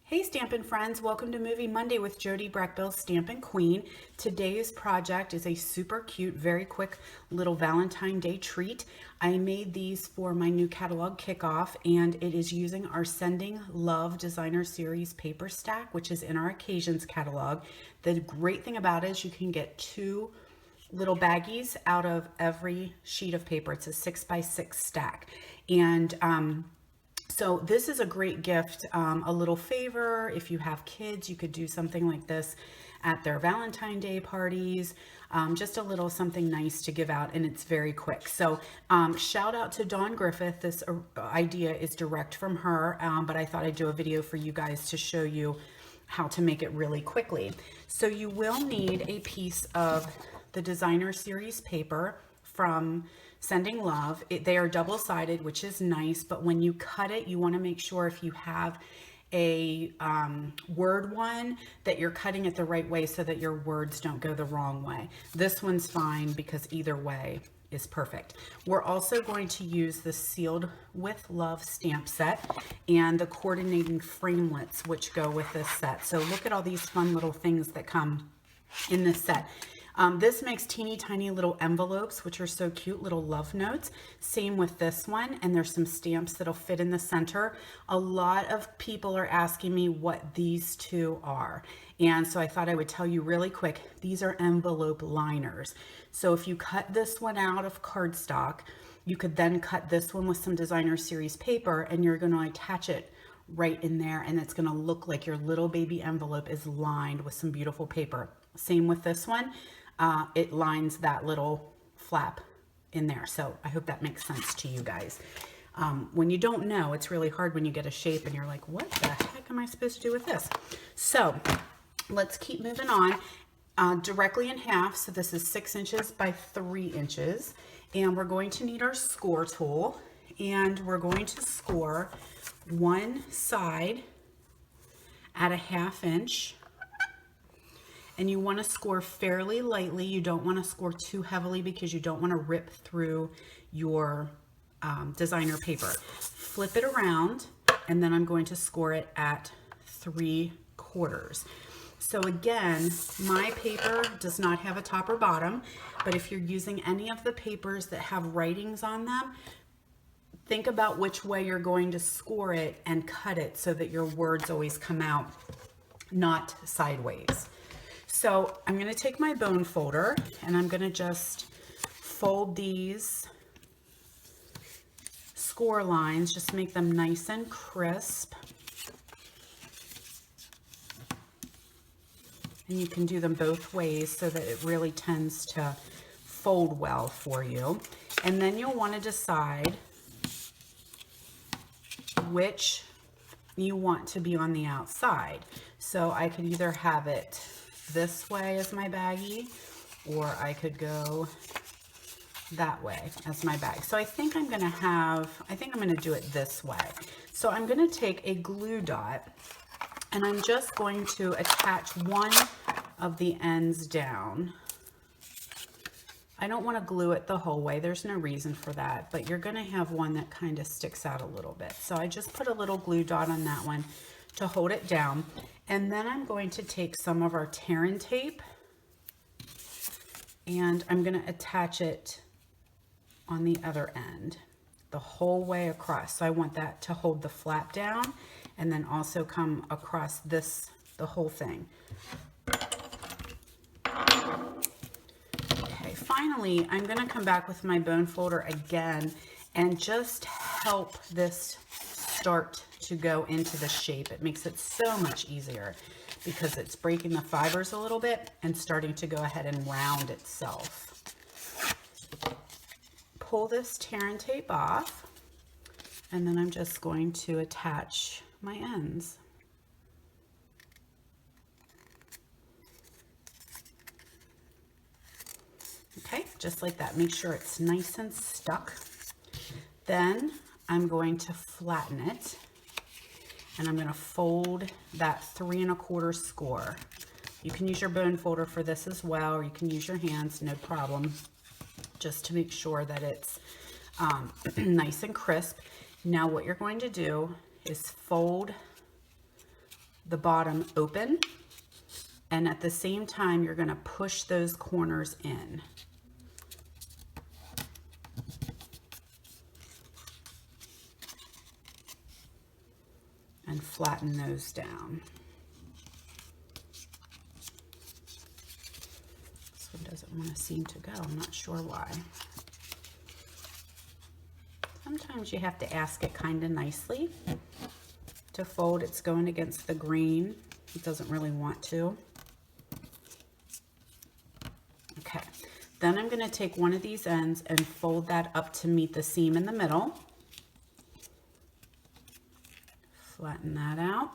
Hey Stampin' friends, welcome to Movie Monday with Jody Brackbill's Stampin' Queen. Today's project is a super cute, very quick little Valentine Day treat. I made these for my new catalog kickoff, and it is using our Sending Love Designer Series paper stack, which is in our Occasions catalog. The great thing about it is you can get two little baggies out of every sheet of paper. It's a 6x6 stack. And so this is a great gift, a little favor. If you have kids, you could do something like this at their Valentine Day parties, just a little something nice to give out, and it's very quick. So shout out to Dawn Griffith. This idea is direct from her, but I thought I'd do a video for you guys to show you how to make it really quickly. So you will need a piece of the Designer Series paper from Sending Love. They are double-sided, which is nice, but when you cut it, you want to make sure if you have a word one that you're cutting it the right way so that your words don't go the wrong way. This one's fine because either way is perfect. We're also going to use the Sealed with Love stamp set and the coordinating framelits which go with this set. So look at all these fun little things that come in this set. This makes teeny tiny little envelopes, which are so cute, little love notes. Same with this one, and there's some stamps that'll fit in the center. A lot of people are asking me what these two are, and so I thought I would tell you really quick. These are envelope liners. So if you cut this one out of cardstock, you could then cut this one with some Designer Series paper, and you're going to attach it right in there, and it's going to look like your little baby envelope is lined with some beautiful paper. Same with this one. It lines that little flap in there. So I hope that makes sense to you guys. When you don't know, it's really hard when you get a shape and you're like, what the heck am I supposed to do with this? So let's keep moving on. Directly in half. So this is 6 inches by 3 inches. And we're going to need our score tool. And we're going to score one side at a 1/2 inch. And you want to score fairly lightly. You don't want to score too heavily because you don't want to rip through your designer paper. Flip it around, and then I'm going to score it at 3/4. So again, my paper does not have a top or bottom, but if you're using any of the papers that have writings on them, think about which way you're going to score it and cut it so that your words always come out, not sideways. So I'm going to take my bone folder and I'm going to just fold these score lines, just make them nice and crisp. And you can do them both ways so that it really tends to fold well for you. And then you'll want to decide which you want to be on the outside. So I could either have it this way as my baggie, or I could go that way as my bag. So I think I'm going to do it this way. So I'm going to take a glue dot and I'm just going to attach one of the ends down. I don't want to glue it the whole way. There's no reason for that, but you're going to have one that kind of sticks out a little bit. So I just put a little glue dot on that one to hold it down. And then I'm going to take some of our Terran tape and I'm going to attach it on the other end the whole way across. So I want that to hold the flap down and then also come across this, the whole thing. Okay, finally, I'm going to come back with my bone folder again and just help this start to go into the shape. It makes it so much easier because it's breaking the fibers a little bit and starting to go ahead and round itself. Pull this Terran tape off, and then I'm just going to attach my ends. Okay, just like that. Make sure it's nice and stuck. Then I'm going to flatten it. And I'm going to fold that 3¼ score. You can use your bone folder for this as well, or you can use your hands, no problem, just to make sure that it's nice and crisp. Now what you're going to do is fold the bottom open, and at the same time you're going to push those corners in. And flatten those down. This one doesn't want to seem to go. I'm not sure why. Sometimes you have to ask it kind of nicely to fold. It's going against the grain. It doesn't really want to. Okay, then I'm going to take one of these ends and fold that up to meet the seam in the middle. Flatten that out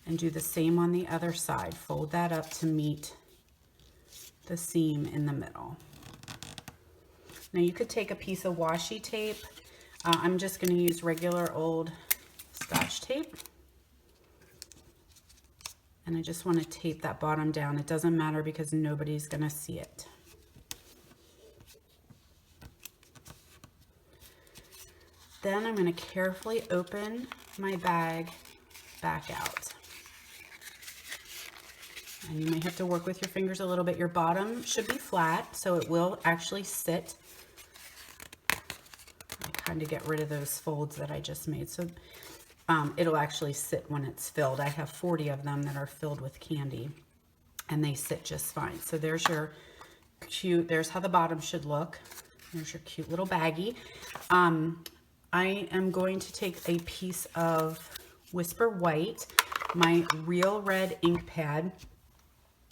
and do the same on the other side. Fold that up to meet the seam in the middle. Now you could take a piece of washi tape. I'm just going to use regular old Scotch tape. And I just want to tape that bottom down. It doesn't matter because nobody's going to see it. Then I'm going to carefully open my bag back out. And you may have to work with your fingers a little bit. Your bottom should be flat, so it will actually sit. I kind of get rid of those folds that I just made. So it'll actually sit when it's filled. I have 40 of them that are filled with candy, and they sit just fine. So there's your cute, there's how the bottom should look. There's your cute little baggie. I am going to take a piece of Whisper White, my Real Red ink pad,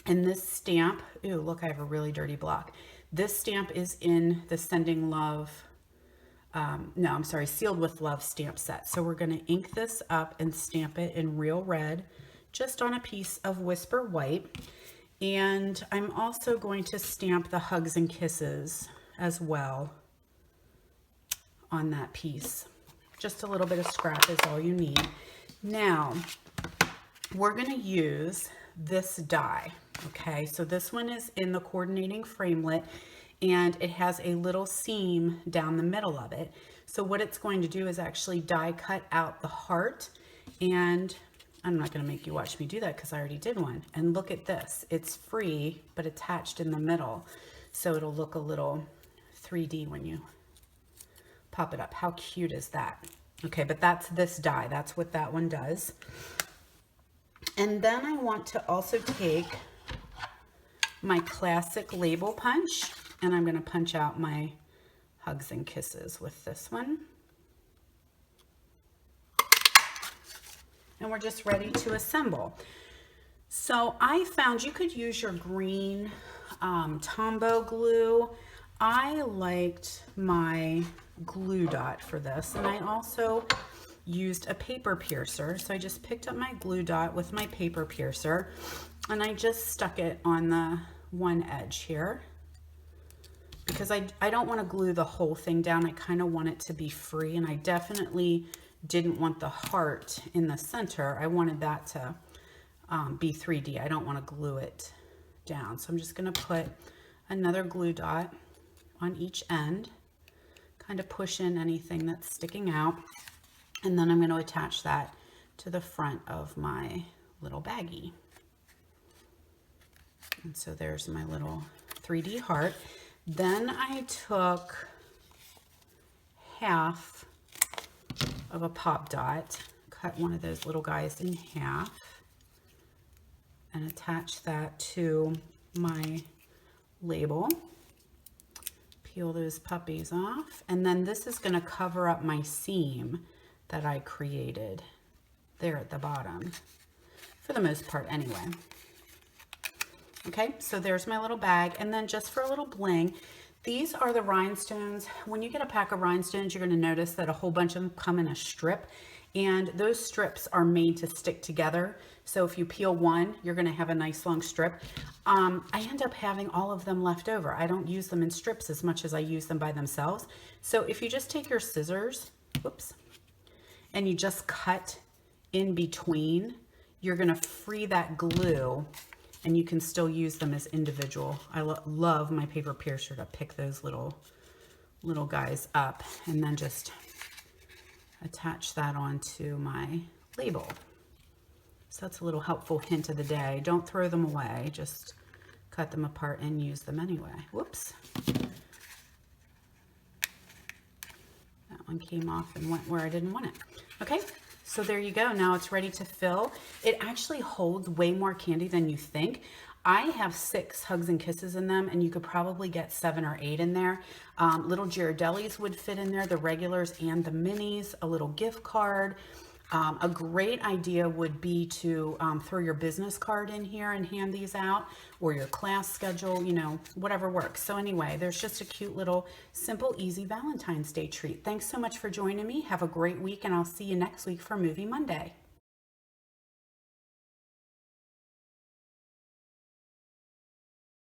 and this stamp, ooh, look, I have a really dirty block. This stamp is in the Sending Love, no, I'm sorry, Sealed with Love stamp set. So we're going to ink this up and stamp it in Real Red, just on a piece of Whisper White. And I'm also going to stamp the Hugs and Kisses as well on that piece. Just a little bit of scrap is all you need. Now, we're going to use this die. Okay, so this one is in the coordinating framelit, and it has a little seam down the middle of it. So what it's going to do is actually die cut out the heart, and I'm not going to make you watch me do that because I already did one. And look at this. It's free, but attached in the middle. So it'll look a little 3D when you pop it up. How cute is that? Okay, but that's this die. That's what that one does. And then I want to also take my classic label punch, and I'm going to punch out my Hugs and Kisses with this one. And we're just ready to assemble. So I found you could use your green Tombow glue. I liked my glue dot for this, and I also used a paper piercer. So I just picked up my glue dot with my paper piercer, and I just stuck it on the one edge here because I don't want to glue the whole thing down. I kind of want it to be free, and I definitely didn't want the heart in the center. I wanted that to be 3D. I don't want to glue it down. So I'm just going to put another glue dot on each end, kind of push in anything that's sticking out, and then I'm going to attach that to the front of my little baggie. And so there's my little 3D heart. Then I took half of a pop dot, cut one of those little guys in half, and attach that to my label. Peel those puppies off, and then this is going to cover up my seam that I created there at the bottom, for the most part anyway. Okay, so there's my little bag, and then just for a little bling, these are the rhinestones. When you get a pack of rhinestones, you're going to notice that a whole bunch of them come in a strip, and those strips are made to stick together. So if you peel one, you're going to have a nice long strip. I end up having all of them left over. I don't use them in strips as much as I use them by themselves. So if you just take your scissors, whoops, and you just cut in between, you're going to free that glue, and you can still use them as individual. I love my paper piercer to pick those little guys up and then just attach that onto my label. So that's a little helpful hint of the day. Don't throw them away. Just cut them apart and use them anyway. Whoops. That one came off and went where I didn't want it. Okay, so there you go. Now it's ready to fill. It actually holds way more candy than you think. I have 6 Hugs and Kisses in them, and you could probably get 7 or 8 in there. Little Ghirardellis would fit in there, the regulars and the minis, a little gift card. A great idea would be to throw your business card in here and hand these out, or your class schedule, you know, whatever works. So anyway, there's just a cute little simple, easy Valentine's Day treat. Thanks so much for joining me. Have a great week, and I'll see you next week for Movie Monday.